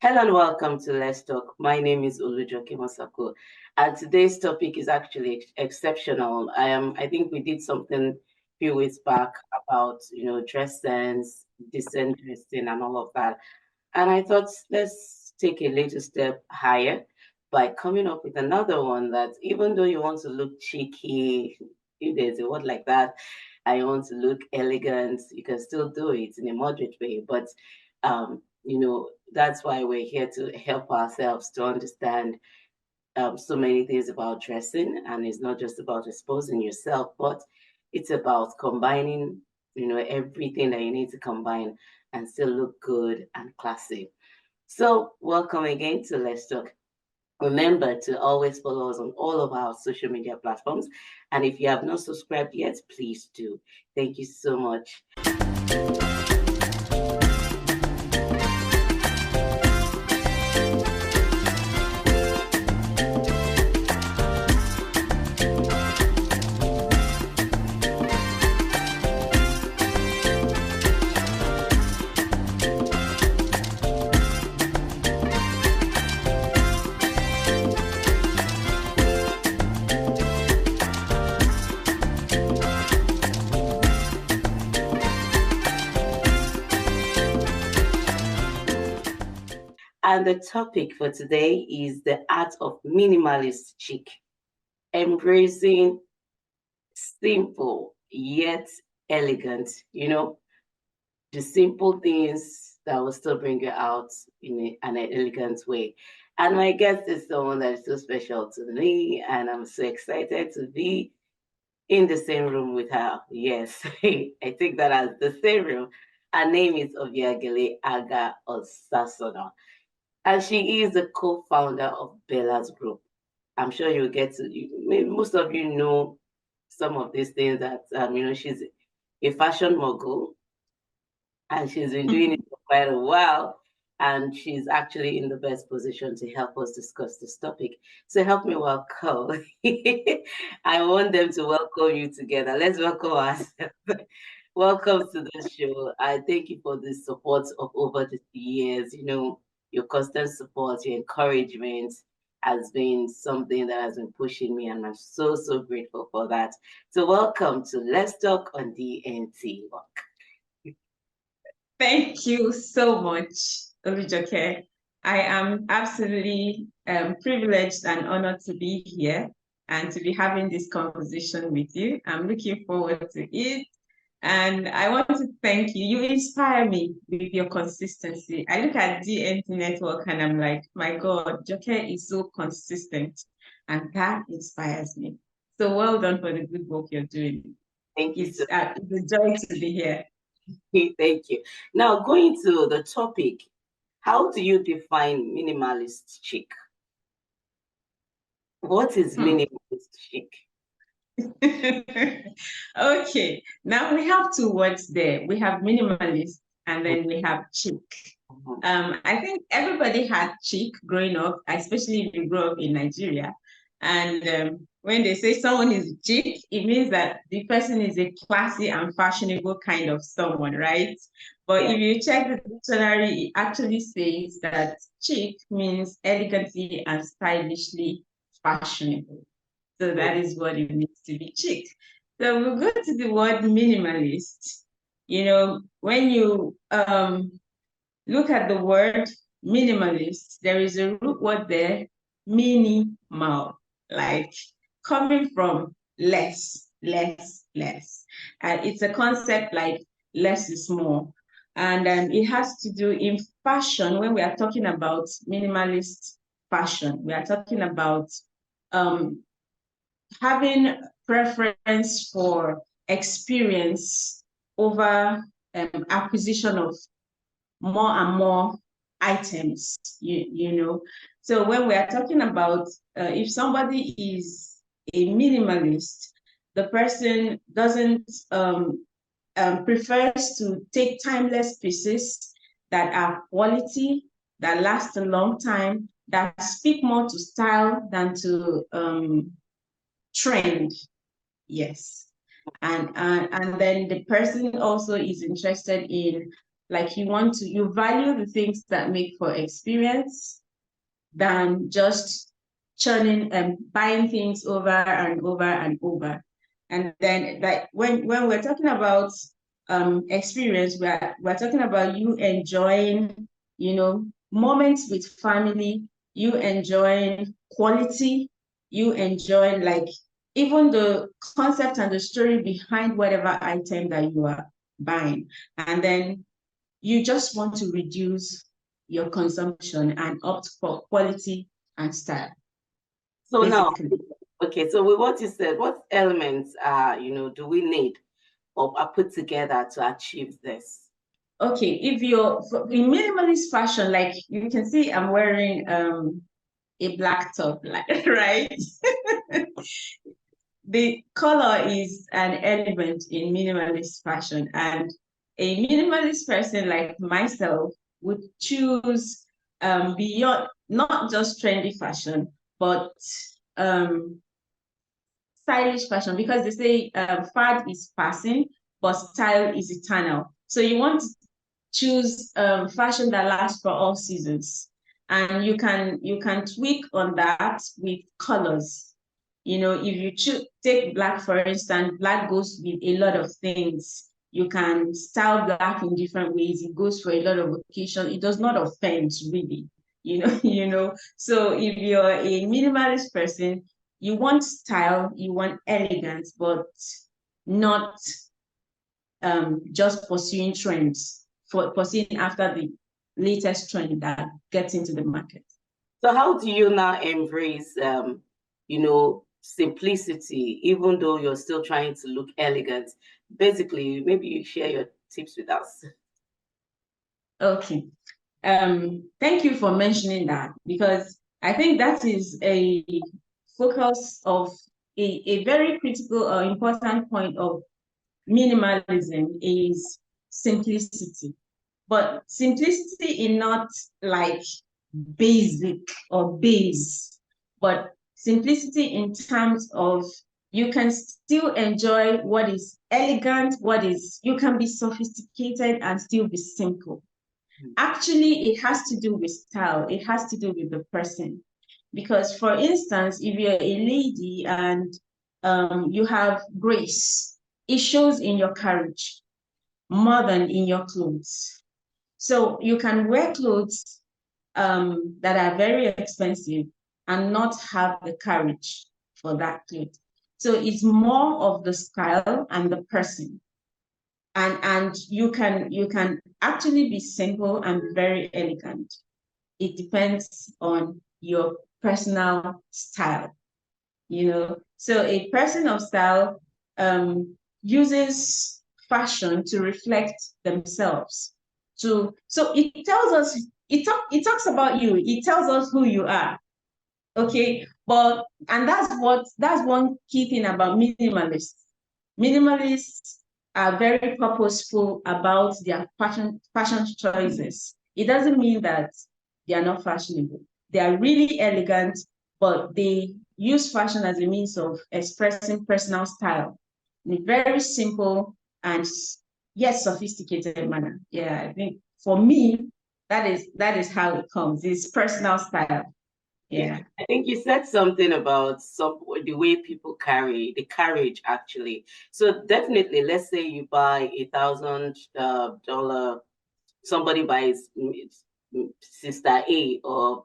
Hello and welcome to Let's Talk. My name is Olujoke Masako, and today's topic is actually exceptional. I think we did something a few weeks back about dress sense, decent dressing, and all of that. And I thought let's take a little step higher by coming up with another one that even though you want to look cheeky, if there's a word like that, I want to look elegant, you can still do it in a moderate way, but that's why we're here to help ourselves to understand so many things about dressing. And it's not just about exposing yourself, but it's about combining, everything that you need to combine and still look good and classy. So welcome again to Let's Talk. Remember to always follow us on all of our social media platforms. And if you have not subscribed yet, please do. Thank you so much. And the topic for today is the art of minimalist chic, embracing simple yet elegant, the simple things that will still bring you out in an elegant way. And my guest is someone that is so special to me, and I'm so excited to be in the same room with her. Yes, I take that as the same room. Her name is Obiageli Aga Osasona. And she is the co-founder of Bella's Group. I'm sure you'll get to, most of you know some of these things that, she's a fashion mogul and she's been doing it for quite a while. And she's actually in the best position to help us discuss this topic. So help me welcome. I want them to welcome you together. Let's welcome ourselves. Welcome to the show. I thank you for the support of over the years. Your constant support, your encouragement has been something that has been pushing me, and I'm so, so grateful for that. So welcome to Let's Talk on DNT. Thank you so much, Olujoke. I am absolutely privileged and honored to be here and to be having this conversation with you. I'm looking forward to it. And I want to thank you. You inspire me with your consistency. I look at DNT Network and I'm like, my God, Joke is so consistent. And that inspires me. So well done for the good work you're doing. Thank you. It's a joy to be here. Thank you. Now, going to the topic, how do you define minimalist chic? What is minimalist chic? Okay, now we have two words there. We have minimalist and then we have chic. I think everybody had chic growing up, especially if you grew up in Nigeria. And when they say someone is chic, it means that the person is a classy and fashionable kind of someone, right? But if you check the dictionary, it actually says that chic means elegantly and stylishly fashionable. So that is what it means to be chic. So we'll go to the word minimalist. When you look at the word minimalist, there is a root word there, minimal, like coming from less, less, less. And it's a concept like less is more. And it has to do in fashion. When we are talking about minimalist fashion, we are talking about having preference for experience over acquisition of more and more items, So when we are talking about if somebody is a minimalist, the person doesn't prefers to take timeless pieces that are quality, that last a long time, that speak more to style than to trend. Yes. And then the person also is interested in Like you value the things that make for experience than just churning and buying things over and over and over. And then like when we're talking about experience, we're talking about you enjoying, moments with family, you enjoying quality, you enjoying like even the concept and the story behind whatever item that you are buying. And then you just want to reduce your consumption and opt for quality and style, So now, basically. okay, so with what you said, what elements do we need or are put together to achieve this? Okay, if you're in minimalist fashion, like you can see, I'm wearing a black top, like right? The color is an element in minimalist fashion, and a minimalist person like myself would choose beyond not just trendy fashion, but um, stylish fashion, because they say fad is passing, but style is eternal. So you want to choose fashion that lasts for all seasons, and you can tweak on that with colors. If you take black, for instance, black goes with a lot of things. You can style black in different ways. It goes for a lot of occasions. It does not offend, really. So if you're a minimalist person, you want style, you want elegance, but not just pursuing trends, for pursuing after the latest trend that gets into the market. So how do you now embrace, simplicity, even though you're still trying to look elegant? Basically, maybe you share your tips with us. Okay. Thank you for mentioning that, because I think that is a focus of a very critical or important point of minimalism is simplicity. But simplicity in not like basic or base, but simplicity in terms of you can still enjoy what is elegant, you can be sophisticated and still be simple. Actually, it has to do with style, it has to do with the person. Because, for instance, if you're a lady and you have grace, it shows in your carriage more than in your clothes. So you can wear clothes that are very expensive and not have the courage for that cloth. So it's more of the style and the person. And you can actually be simple and very elegant. It depends on your personal style. So a person of style uses fashion to reflect themselves. So it tells us, it talks about you, it tells us who you are. Okay, and that's one key thing about minimalists are very purposeful about their fashion choices. It doesn't mean that they are not fashionable. They are really elegant, but they use fashion as a means of expressing personal style in a very simple and yet sophisticated manner. Yeah, I think for me, that is how it comes. It's personal style. Yeah. I think you said something about the way people carry the carriage actually. So definitely, let's say you buy $1,000, somebody buys sister A or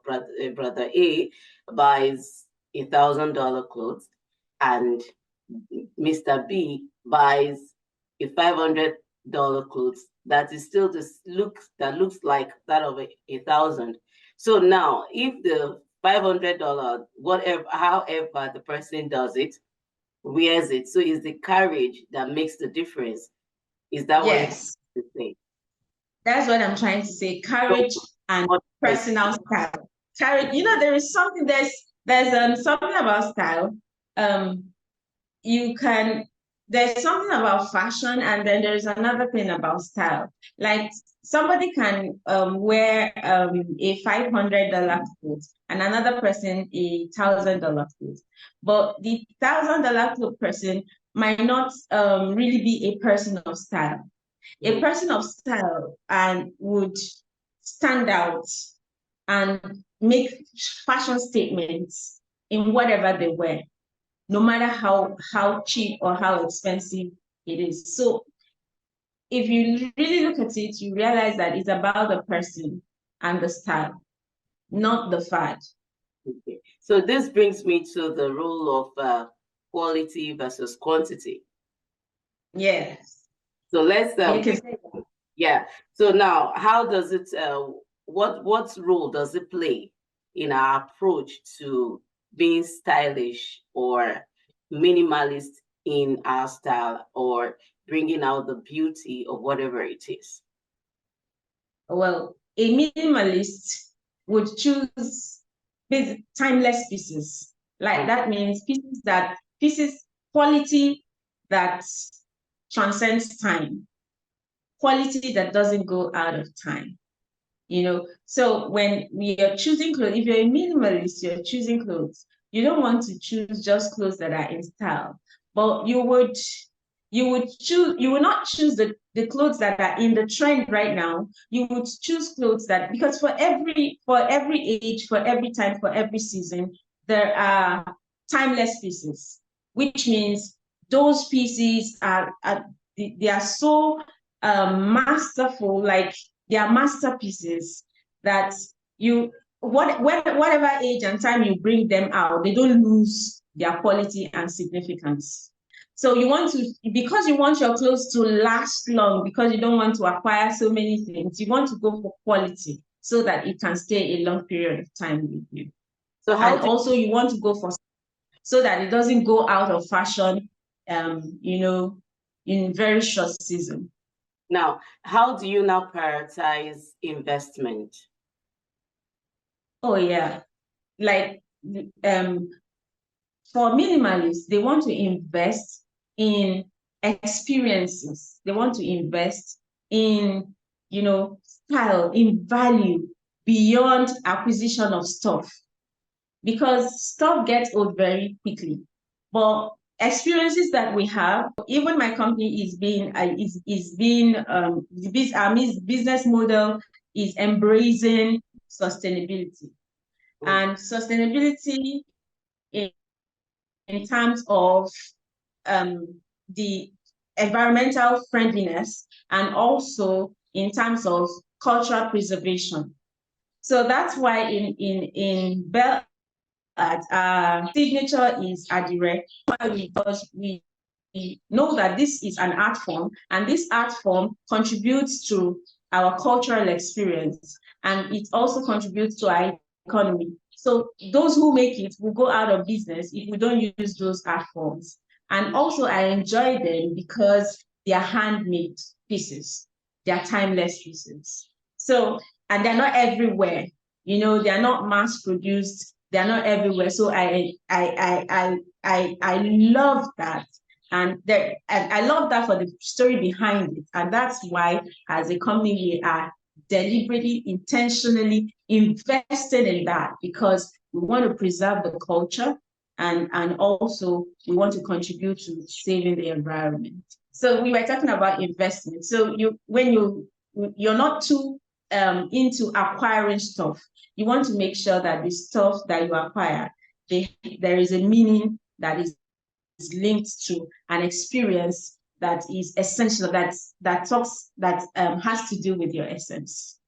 brother A buys $1,000 clothes, and Mr. B buys a $500 clothes that is still looks like that of a thousand. So now, if the $500, whatever, however the person does it, wears it, so it's the carriage that makes the difference. Is that what Yes. you say? That's what I'm trying to say. So, Courage and what personal style. Courage, there is something, there's something about style. Um, you can There's something about fashion, and then there's another thing about style. Like somebody can wear a $500 coat and another person $1,000 coat. But the $1,000 coat person might not really be a person of style. A person of style and would stand out and make fashion statements in whatever they wear, no matter how cheap or how expensive it is. So if you really look at it, you realize that it's about the person and the style, not the fad. Okay. So this brings me to the role of quality versus quantity. Yes. So let's You can say that. yeah. So now, how does it? What role does it play in our approach to being stylish or minimalist in our style, or bringing out the beauty of whatever it is? Well, a minimalist would choose timeless pieces. Like that means pieces quality that transcends time, quality that doesn't go out of time. So when we are choosing clothes, if you're a minimalist, you're choosing clothes, you don't want to choose just clothes that are in style, but you would not choose the clothes that are in the trend right now. You would choose clothes that, because for every age, for every time, for every season, there are timeless pieces, which means those pieces they are so masterful, like they are masterpieces that whatever age and time you bring them out, they don't lose their quality and significance. So because you want your clothes to last long, because you don't want to acquire so many things, you want to go for quality so that it can stay a long period of time with you. So also you want to go for so that it doesn't go out of fashion, in very short season. Now, how do you now prioritize investment? Oh yeah, like for minimalists, they want to invest in experiences. They want to invest in, style, in value beyond acquisition of stuff, because stuff gets old very quickly. But experiences that we have, even my company is being business model is embracing sustainability. And sustainability in terms of the environmental friendliness, and also in terms of cultural preservation. So that's why in Bell our signature is Adire, because we know that this is an art form, and this art form contributes to our cultural experience, and it also contributes to our economy. So those who make it will go out of business if we don't use those art forms. And also I enjoy them because they are handmade pieces, they are timeless pieces. So, and they're not everywhere, they're not mass produced, they're not everywhere. So I love that. And I love that for the story behind it. And that's why, as a company, we are deliberately, intentionally invested in that, because we want to preserve the culture, and also we want to contribute to saving the environment. So we were talking about investment. So you're not too into acquiring stuff. You want to make sure that the stuff that you acquire, there is a meaning that is linked to an experience that is essential, that has to do with your essence.